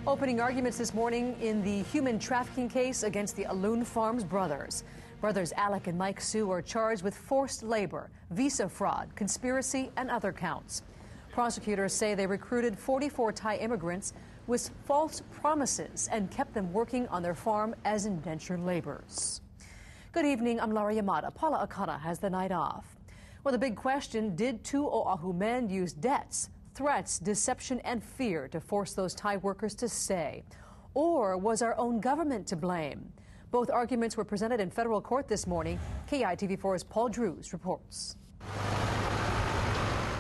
Opening arguments this morning in the human trafficking case against the Alun Farms brothers. Brothers Alec and Mike Hsu are charged with forced labor, visa fraud, conspiracy, and other counts. Prosecutors say they recruited 44 Thai immigrants with false promises and kept them working on their farm as indentured laborers. Good evening, I'm Laura Yamada. Paula Akana has the night off. Well, the big question, did two Oahu men use debts, threats, deception, and fear to force those Thai workers to stay? Or was our own government to blame? Both arguments were presented in federal court this morning. KITV4's Paul Drews reports.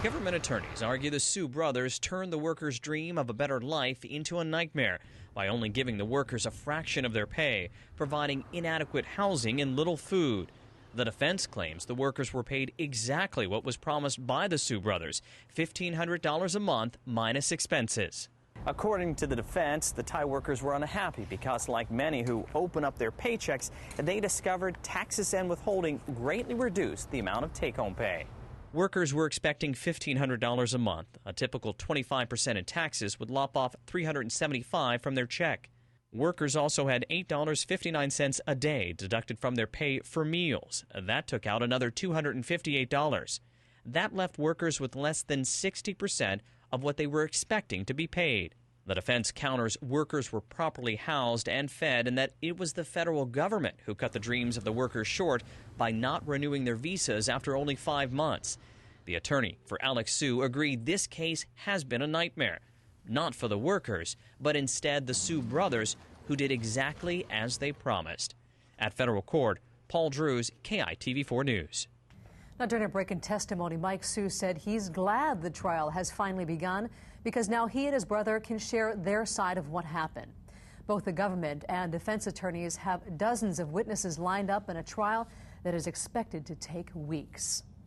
Government attorneys argue the Hsu brothers turned the workers' dream of a better life into a nightmare by only giving the workers a fraction of their pay, providing inadequate housing and little food. The defense claims the workers were paid exactly what was promised by the Hsu brothers, $1,500 a month minus expenses. According to the defense, the Thai workers were unhappy because, like many who open up their paychecks, they discovered taxes and withholding greatly reduced the amount of take-home pay. Workers were expecting $1,500 a month. A typical 25% in taxes would lop off $375 from their check. Workers also had $8.59 a day deducted from their pay for meals. That took out another $258. That left workers with less than 60% of what they were expecting to be paid. The defense counters workers were properly housed and fed and that it was the federal government who cut the dreams of the workers short by not renewing their visas after only 5 months. The attorney for Alec Hsu agreed this case has been a nightmare. Not for the workers, but instead the Hsu brothers, who did exactly as they promised. At federal court, Paul Drews, KITV4 News. Now, during a break in testimony, Mike Hsu said he's glad the trial has finally begun because now he and his brother can share their side of what happened. Both the government and defense attorneys have dozens of witnesses lined up in a trial that is expected to take weeks.